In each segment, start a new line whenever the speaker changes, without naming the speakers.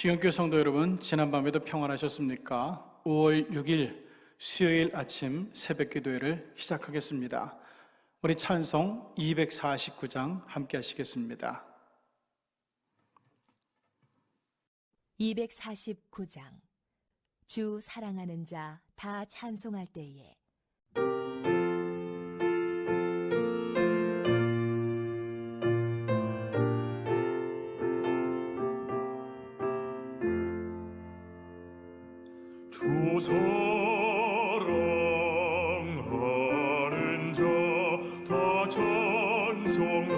귀경교회 성도 여러분, 지난밤에도 평안하셨습니까? 5월 6일 수요일 아침 새벽 기도회를 시작하겠습니다. 우리 찬송 249장 함께 하시겠습니다.
249장 주 사랑하는 자 다 찬송할 때에
주 사랑하는 자 다 찬송할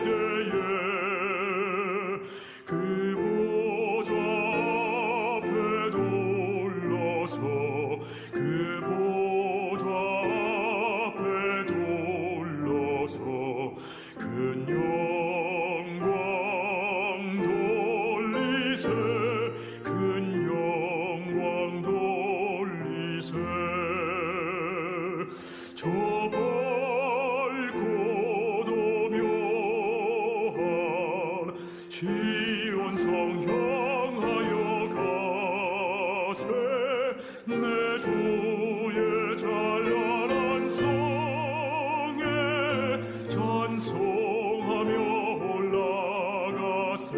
때에 그 보좌 앞에 돌러서 그 보좌 앞에 돌러서 큰 영광 돌리세 큰 영광 돌리세 저 밝고 도묘한 시온성 향하여 가세 내 주의 찬란한 성에 찬송하며 올라가세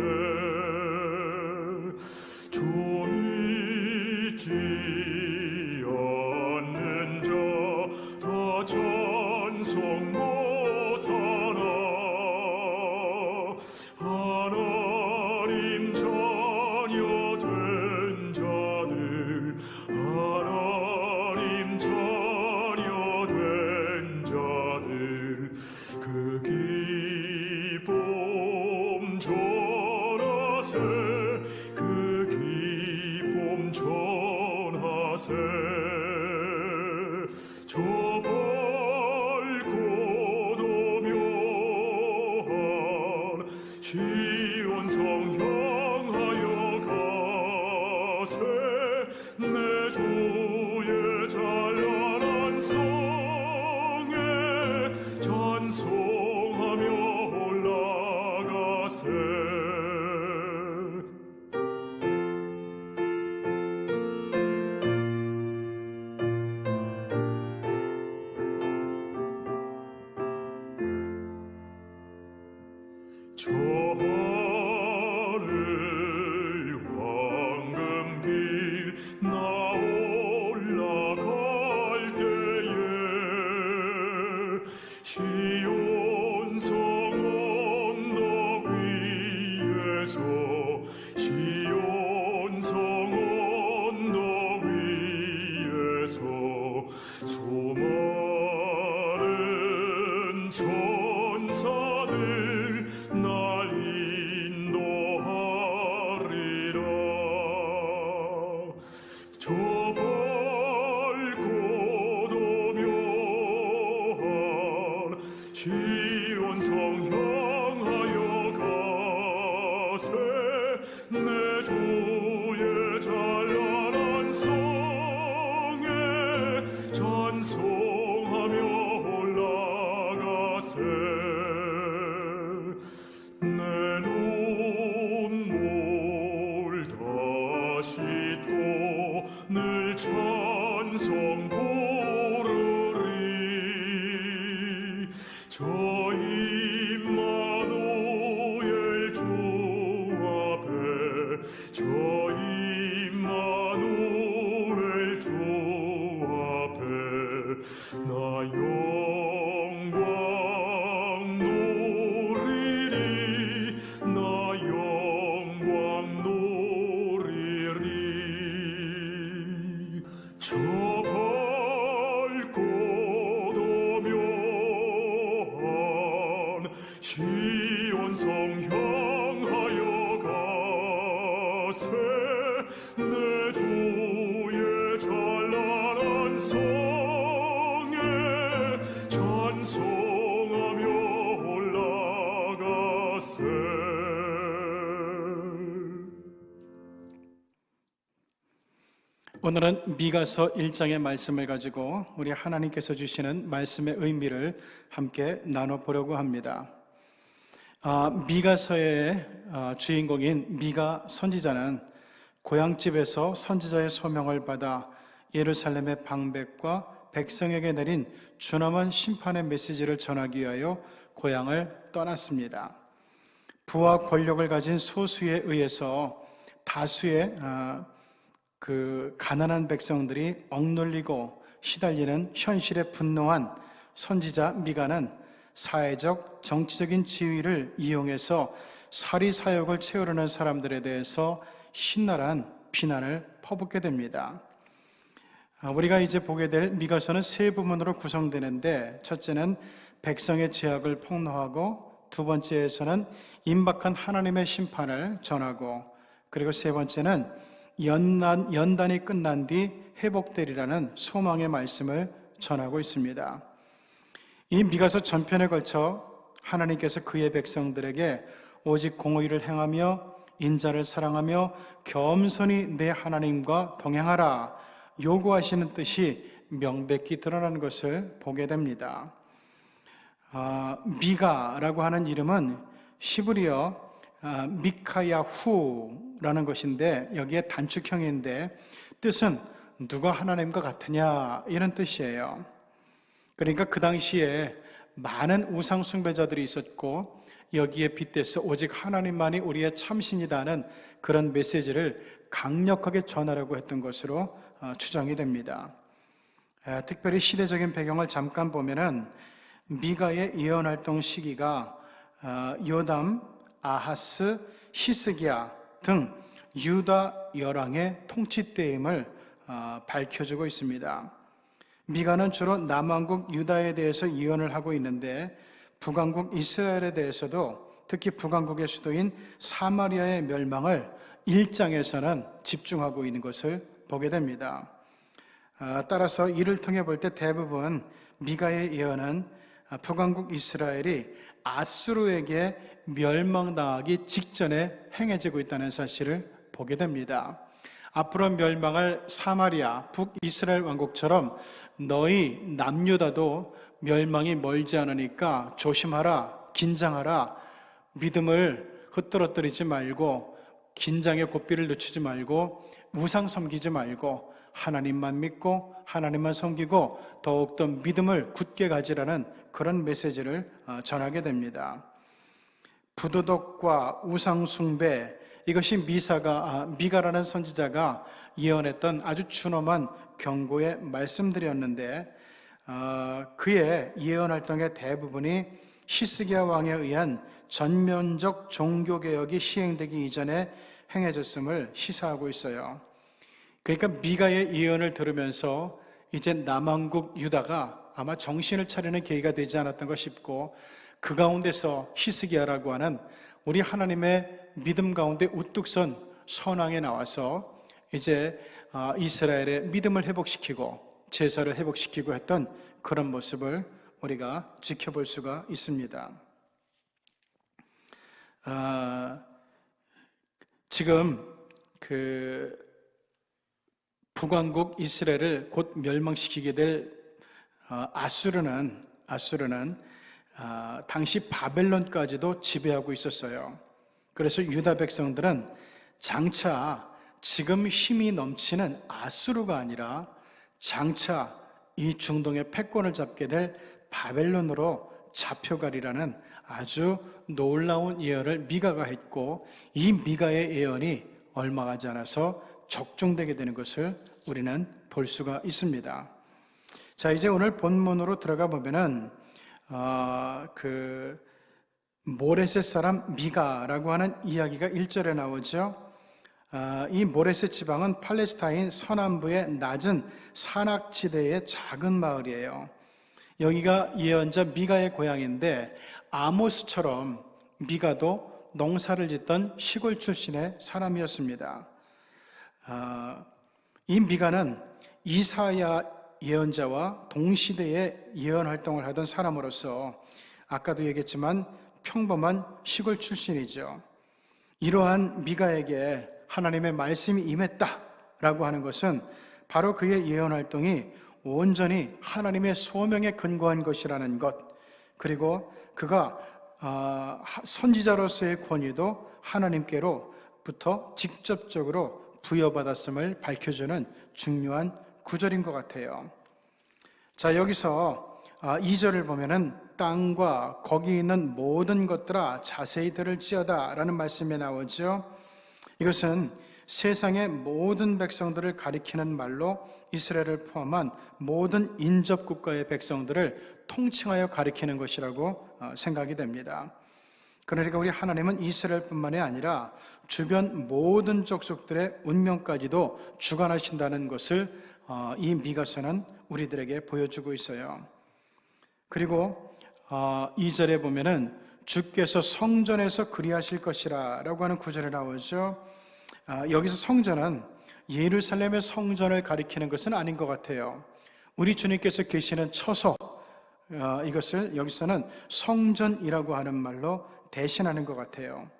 주 믿지 않는 자 다 찬송 못하나 하나님 자녀 된 자들 하나님 자녀 된 자들 그 기쁨 전하세 그 기쁨 전하세 저 밝고 도묘한 시온성 향하여 가세 내 주의 찬란한 성에 찬송하며 올라가세 저 하늘 황금길 나 올라갈 때에 시온성 언덕 위에서 시온성 언덕 위에서 수많은 천사들 날 인도하리라 저 밝고 도묘한 시온성 향하여 가세 내 주의 찬란한 성에 찬송하며 올라가세 내 눈물 다 씻고 늘 찬송 부르리 저 임마누엘 주 앞에 저 임마누엘 주 앞에 나 영광 누리리 나 영광 누리리 저 밝고 도묘한 시온성 향하여 가세 내 주의 찬란한 성에 찬송하며 올라가세
오늘은 미가서 1장의 말씀을 가지고 우리 하나님께서 주시는 말씀의 의미를 함께 나눠보려고 합니다. 미가서의 주인공인 미가 선지자는 고향집에서 선지자의 소명을 받아 예루살렘의 방백과 백성에게 내린 준엄한 심판의 메시지를 전하기 위하여 고향을 떠났습니다. 부와 권력을 가진 소수에 의해서 다수의 그 가난한 백성들이 억눌리고 시달리는 현실에 분노한 선지자 미가는 사회적, 정치적인 지위를 이용해서 사리사욕을 채우려는 사람들에 대해서 신랄한 비난을 퍼붓게 됩니다. 우리가 이제 보게 될 미가서는 세 부분으로 구성되는데, 첫째는 백성의 죄악을 폭로하고, 두 번째에서는 임박한 하나님의 심판을 전하고, 그리고 세 번째는 연단이 끝난 뒤 회복되리라는 소망의 말씀을 전하고 있습니다. 이 미가서 전편에 걸쳐 하나님께서 그의 백성들에게 오직 공의를 행하며 인자를 사랑하며 겸손히 내 하나님과 동행하라 요구하시는 뜻이 명백히 드러나는 것을 보게 됩니다. 미가라고 하는 이름은 시브리어 미카야후라는 것인데, 여기에 단축형인데 뜻은 누가 하나님과 같으냐 이런 뜻이에요. 그러니까 그 당시에 많은 우상 숭배자들이 있었고, 여기에 빗대서 오직 하나님만이 우리의 참신이다는 그런 메시지를 강력하게 전하려고 했던 것으로 추정이 됩니다. 특별히 시대적인 배경을 잠깐 보면은 미가의 예언활동 시기가 요담, 아하스, 히스기야 등 유다 열왕의 통치 때임을 밝혀주고 있습니다. 미가는 주로 남왕국 유다에 대해서 예언을 하고 있는데, 북왕국 이스라엘에 대해서도 특히 북왕국의 수도인 사마리아의 멸망을 1장에서는 집중하고 있는 것을 보게 됩니다. 따라서 이를 통해 볼 때 대부분 미가의 예언은 북왕국 이스라엘이 아수르에게 멸망당하기 직전에 행해지고 있다는 사실을 보게 됩니다. 앞으로 멸망할 사마리아, 북이스라엘 왕국처럼 너희 남유다도 멸망이 멀지 않으니까 조심하라, 긴장하라, 믿음을 흩어뜨리지 말고 긴장의 고삐를 늦추지 말고 우상 섬기지 말고 하나님만 믿고 하나님만 섬기고 더욱더 믿음을 굳게 가지라는 그런 메시지를 전하게 됩니다. 부도덕과 우상 숭배, 이것이 미가라는 선지자가 예언했던 아주 준엄한 경고의 말씀들이었는데, 그의 예언 활동의 대부분이 히스기야 왕에 의한 전면적 종교개혁이 시행되기 이전에 행해졌음을 시사하고 있어요. 그러니까 미가의 예언을 들으면서 이제 남왕국 유다가 아마 정신을 차리는 계기가 되지 않았던가 싶고, 그 가운데서 히스기야라고 하는 우리 하나님의 믿음 가운데 우뚝 선 선왕에 나와서 이제 이스라엘의 믿음을 회복시키고 제사를 회복시키고 했던 그런 모습을 우리가 지켜볼 수가 있습니다. 지금 그 북왕국 이스라엘을 곧 멸망시키게 될 아수르는 당시 바벨론까지도 지배하고 있었어요. 그래서 유다 백성들은 장차 지금 힘이 넘치는 아수르가 아니라 장차 이 중동의 패권을 잡게 될 바벨론으로 잡혀가리라는 아주 놀라운 예언을 미가가 했고, 이 미가의 예언이 얼마 가지 않아서 적중되게 되는 것을 우리는 볼 수가 있습니다. 자, 이제 오늘 본문으로 들어가 보면은 그 모레셋 사람 미가라고 하는 이야기가 1절에 나오죠. 이 모레셋 지방은 팔레스타인 서남부의 낮은 산악지대의 작은 마을이에요. 여기가 예언자 미가의 고향인데, 아모스처럼 미가도 농사를 짓던 시골 출신의 사람이었습니다. 이 미가는 이사야 예언자와 동시대에 예언 활동을 하던 사람으로서 아까도 얘기했지만 평범한 시골 출신이죠. 이러한 미가에게 하나님의 말씀이 임했다라고 하는 것은 바로 그의 예언 활동이 온전히 하나님의 소명에 근거한 것이라는 것, 그리고 그가 선지자로서의 권위도 하나님께로부터 직접적으로 부여받았음을 밝혀주는 중요한 구절인 것 같아요. 자, 여기서 2절을 보면은 땅과 거기 있는 모든 것들아 자세히 들을지어다 라는 말씀이 나오죠. 이것은 세상의 모든 백성들을 가리키는 말로 이스라엘을 포함한 모든 인접국가의 백성들을 통칭하여 가리키는 것이라고 생각이 됩니다. 그러니까 우리 하나님은 이스라엘뿐만이 아니라 주변 모든 족속들의 운명까지도 주관하신다는 것을 이 미가서는 우리들에게 보여주고 있어요. 그리고 2절에 보면은 주께서 성전에서 그리하실 것이라 라고 하는 구절이 나오죠. 여기서 성전은 예루살렘의 성전을 가리키는 것은 아닌 것 같아요. 우리 주님께서 계시는 처소, 이것을 여기서는 성전이라고 하는 말로 대신하는 것 같아요.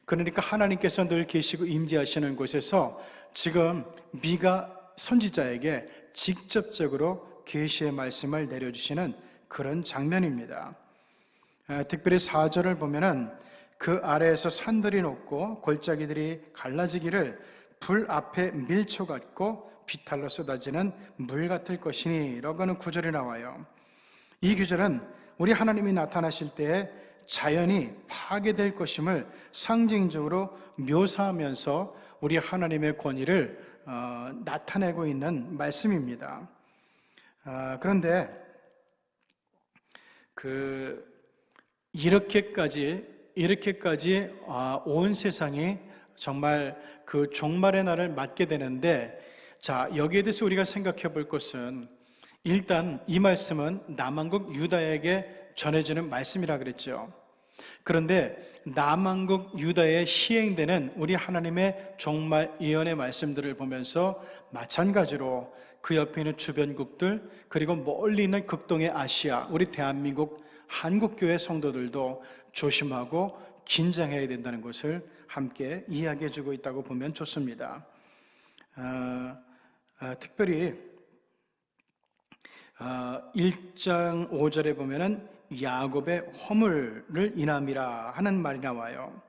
그러니까 하나님께서 늘 계시고 임재하시는 곳에서 지금 미가 선지자에게 직접적으로 계시의 말씀을 내려주시는 그런 장면입니다. 특별히 4절을 보면은 그 아래에서 산들이 높고 골짜기들이 갈라지기를 불 앞에 밀초 같고 비탈로 쏟아지는 물 같을 것이니 라고 하는 구절이 나와요. 이 구절은 우리 하나님이 나타나실 때에 자연이 파괴될 것임을 상징적으로 묘사하면서 우리 하나님의 권위를 나타내고 있는 말씀입니다. 그런데 이렇게까지 온 세상이 정말 그 종말의 날을 맞게 되는데, 자, 여기에 대해서 우리가 생각해 볼 것은, 일단 이 말씀은 남한국 유다에게 전해지는 말씀이라 그랬죠. 그런데 남한국 유다에 시행되는 우리 하나님의 종말 예언의 말씀들을 보면서 마찬가지로 그 옆에 있는 주변국들, 그리고 멀리 있는 극동의 아시아, 우리 대한민국 한국교회 성도들도 조심하고 긴장해야 된다는 것을 함께 이야기해 주고 있다고 보면 좋습니다. 특별히 1장 5절에 보면은 야곱의 허물을 인함이라 하는 말이 나와요.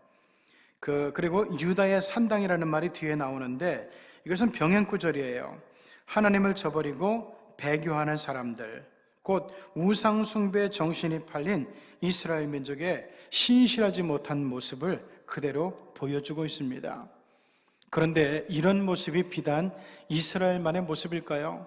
그리고 유다의 산당이라는 말이 뒤에 나오는데, 이것은 병행구절이에요. 하나님을 저버리고 배교하는 사람들, 곧 우상 숭배의 정신이 팔린 이스라엘 민족의 신실하지 못한 모습을 그대로 보여주고 있습니다. 그런데 이런 모습이 비단 이스라엘만의 모습일까요?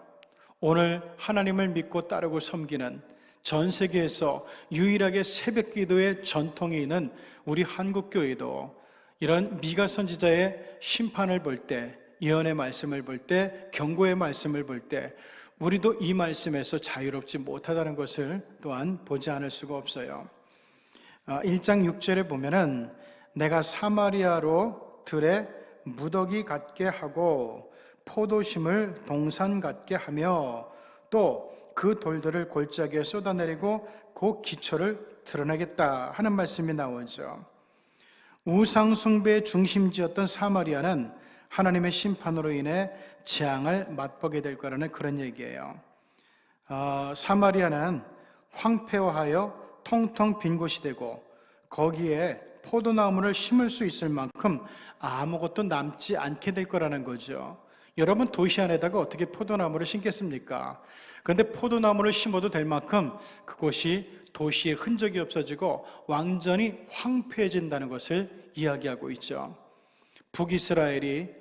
오늘 하나님을 믿고 따르고 섬기는, 전 세계에서 유일하게 새벽 기도의 전통이 있는 우리 한국교회도 이런 미가 선지자의 심판을 볼 때, 예언의 말씀을 볼 때, 경고의 말씀을 볼 때 우리도 이 말씀에서 자유롭지 못하다는 것을 또한 보지 않을 수가 없어요. 1장 6절에 보면은 내가 사마리아로 들에 무더기 같게 하고 포도심을 동산 같게 하며 또 그 돌들을 골짜기에 쏟아내리고 그 기초를 드러내겠다 하는 말씀이 나오죠. 우상 숭배의 중심지였던 사마리아는 하나님의 심판으로 인해 재앙을 맛보게 될 거라는 그런 얘기예요. 사마리아는 황폐화하여 텅텅 빈 곳이 되고 거기에 포도나무를 심을 수 있을 만큼 아무것도 남지 않게 될 거라는 거죠. 여러분, 도시 안에다가 어떻게 포도나무를 심겠습니까? 그런데 포도나무를 심어도 될 만큼 그곳이 도시의 흔적이 없어지고 완전히 황폐해진다는 것을 이야기하고 있죠. 북이스라엘이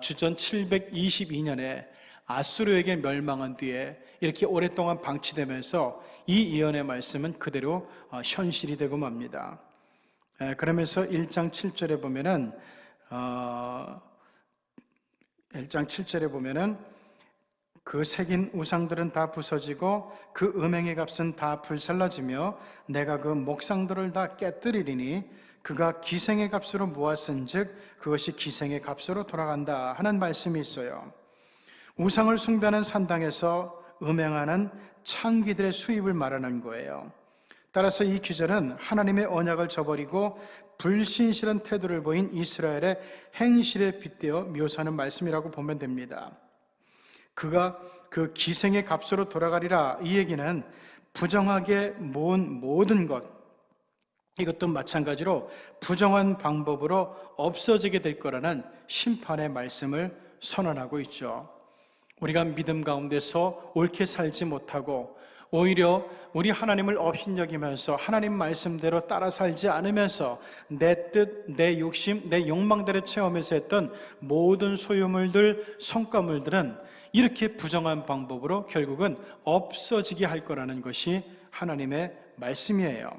주전 722년에 아수르에게 멸망한 뒤에 이렇게 오랫동안 방치되면서 이 예언의 말씀은 그대로 현실이 되고 맙니다. 그러면서 1장 7절에 보면은 1장 7절에 보면은 그 새긴 우상들은 다 부서지고 그 음행의 값은 다 불살라지며 내가 그 목상들을 다 깨뜨리리니 그가 기생의 값으로 모았은즉 그것이 기생의 값으로 돌아간다 하는 말씀이 있어요. 우상을 숭배하는 산당에서 음행하는 창기들의 수입을 말하는 거예요. 따라서 이 기절은 하나님의 언약을 저버리고 불신실한 태도를 보인 이스라엘의 행실에 빗대어 묘사하는 말씀이라고 보면 됩니다. 그가 그 기생의 값으로 돌아가리라, 이 얘기는 부정하게 모은 모든 것, 이것도 마찬가지로 부정한 방법으로 없어지게 될 거라는 심판의 말씀을 선언하고 있죠. 우리가 믿음 가운데서 옳게 살지 못하고 오히려 우리 하나님을 업신여기면서 하나님 말씀대로 따라 살지 않으면서 내 뜻, 내 욕심, 내 욕망대로 채우면서 했던 모든 소유물들, 성과물들은 이렇게 부정한 방법으로 결국은 없어지게 할 거라는 것이 하나님의 말씀이에요.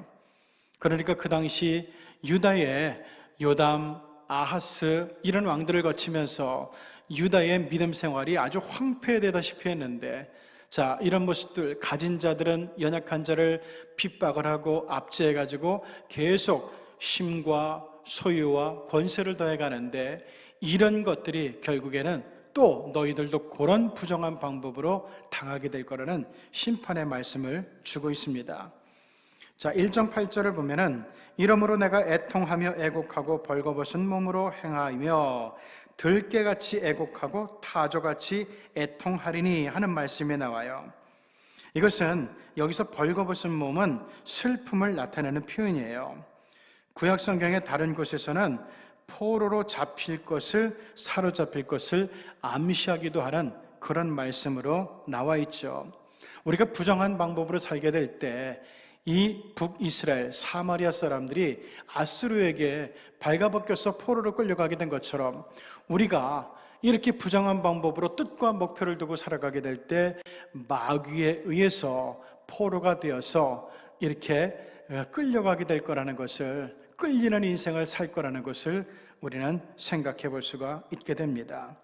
그러니까 그 당시 유다의 요담, 아하스 이런 왕들을 거치면서 유다의 믿음 생활이 아주 황폐되다시피 했는데, 자, 이런 모습들, 가진 자들은 연약한 자를 핍박을 하고 압제해가지고 계속 힘과 소유와 권세를 더해가는데, 이런 것들이 결국에는 또 너희들도 그런 부정한 방법으로 당하게 될 거라는 심판의 말씀을 주고 있습니다. 자, 1장 8절을 보면은 이러므로 내가 애통하며 애곡하고 벌거벗은 몸으로 행하며 들깨같이 애곡하고 타조같이 애통하리니 하는 말씀이 나와요. 이것은 여기서 벌거벗은 몸은 슬픔을 나타내는 표현이에요. 구약 성경의 다른 곳에서는 포로로 잡힐 것을, 사로잡힐 것을 암시하기도 하는 그런 말씀으로 나와 있죠. 우리가 부정한 방법으로 살게 될 때 이 북이스라엘 사마리아 사람들이 아수르에게 발가벗겨서 포로로 끌려가게 된 것처럼 우리가 이렇게 부정한 방법으로 뜻과 목표를 두고 살아가게 될 때 마귀에 의해서 포로가 되어서 이렇게 끌려가게 될 거라는 것을, 끌리는 인생을 살 거라는 것을 우리는 생각해 볼 수가 있게 됩니다.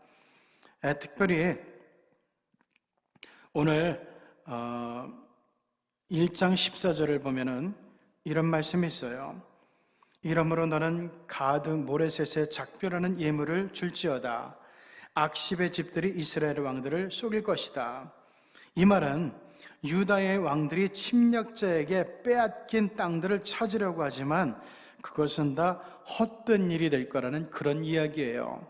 특별히 오늘 1장 14절을 보면은 이런 말씀이 있어요. 이러므로 너는 가드 모레셋에 작별하는 예물을 줄지어다. 악십의 집들이 이스라엘 왕들을 속일 것이다. 이 말은 유다의 왕들이 침략자에게 빼앗긴 땅들을 찾으려고 하지만 그것은 다 헛된 일이 될 거라는 그런 이야기예요.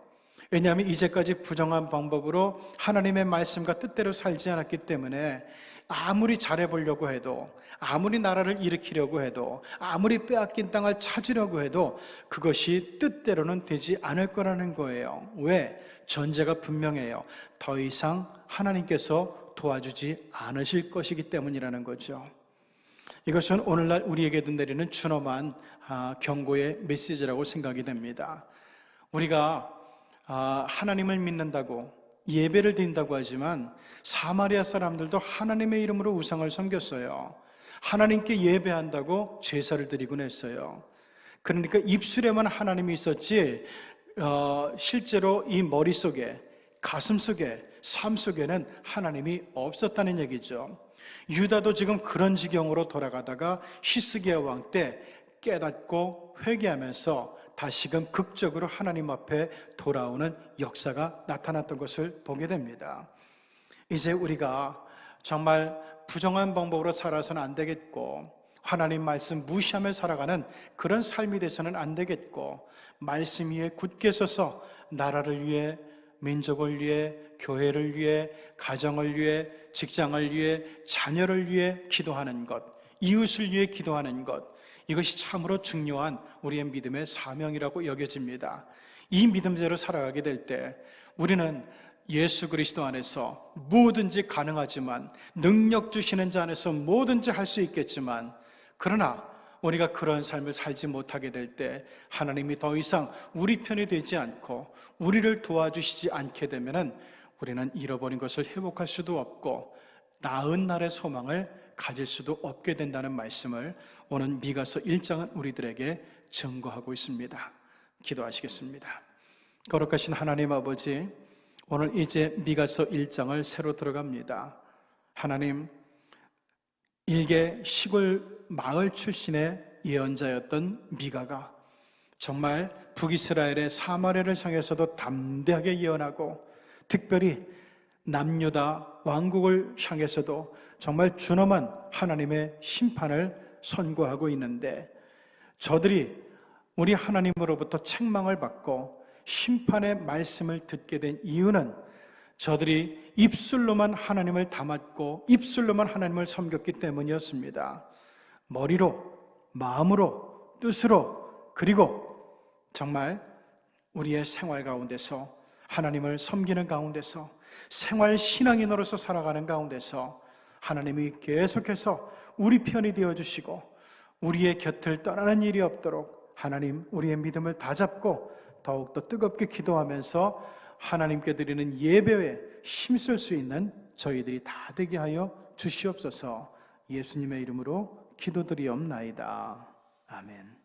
왜냐하면 이제까지 부정한 방법으로 하나님의 말씀과 뜻대로 살지 않았기 때문에 아무리 잘해보려고 해도, 아무리 나라를 일으키려고 해도, 아무리 빼앗긴 땅을 찾으려고 해도 그것이 뜻대로는 되지 않을 거라는 거예요. 왜? 전제가 분명해요. 더 이상 하나님께서 도와주지 않으실 것이기 때문이라는 거죠. 이것은 오늘날 우리에게도 내리는 준엄한 경고의 메시지라고 생각이 됩니다. 우리가 하나님을 믿는다고, 예배를 드린다고 하지만 사마리아 사람들도 하나님의 이름으로 우상을 섬겼어요. 하나님께 예배한다고 제사를 드리곤 했어요. 그러니까 입술에만 하나님이 있었지 실제로 이 머릿속에, 가슴속에, 삶 속에는 하나님이 없었다는 얘기죠. 유다도 지금 그런 지경으로 돌아가다가 히스기야 왕 때 깨닫고 회개하면서 다시금 극적으로 하나님 앞에 돌아오는 역사가 나타났던 것을 보게 됩니다. 이제 우리가 정말 부정한 방법으로 살아서는 안 되겠고, 하나님 말씀 무시하며 살아가는 그런 삶이 돼서는 안 되겠고, 말씀 위에 굳게 서서 나라를 위해, 민족을 위해, 교회를 위해, 가정을 위해, 직장을 위해, 자녀를 위해 기도하는 것, 이웃을 위해 기도하는 것, 이것이 참으로 중요한 우리의 믿음의 사명이라고 여겨집니다. 이 믿음대로 살아가게 될 때 우리는 예수 그리스도 안에서 뭐든지 가능하지만, 능력 주시는 자 안에서 뭐든지 할 수 있겠지만, 그러나 우리가 그런 삶을 살지 못하게 될 때 하나님이 더 이상 우리 편이 되지 않고 우리를 도와주시지 않게 되면은 우리는 잃어버린 것을 회복할 수도 없고 나은 날의 소망을 가질 수도 없게 된다는 말씀을 오늘 미가서 1장은 우리들에게 증거하고 있습니다. 기도하시겠습니다. 거룩하신 하나님 아버지, 오늘 이제 미가서 1장을 새로 들어갑니다. 하나님, 일개 시골 마을 출신의 예언자였던 미가가 정말 북이스라엘의 사마리아를 향해서도 담대하게 예언하고, 특별히 남유다 왕국을 향해서도 정말 준엄한 하나님의 심판을 선고하고 있는데, 저들이 우리 하나님으로부터 책망을 받고 심판의 말씀을 듣게 된 이유는 저들이 입술로만 하나님을 담았고 입술로만 하나님을 섬겼기 때문이었습니다. 머리로, 마음으로 뜻으로, 그리고 정말 우리의 생활 가운데서 하나님을 섬기는 가운데서 생활 신앙인으로서 살아가는 가운데서 하나님이 계속해서 우리 편이 되어주시고 우리의 곁을 떠나는 일이 없도록 하나님 우리의 믿음을 다잡고 더욱더 뜨겁게 기도하면서 하나님께 드리는 예배에 힘쓸 수 있는 저희들이 다 되게 하여 주시옵소서. 예수님의 이름으로 기도드리옵나이다. 아멘.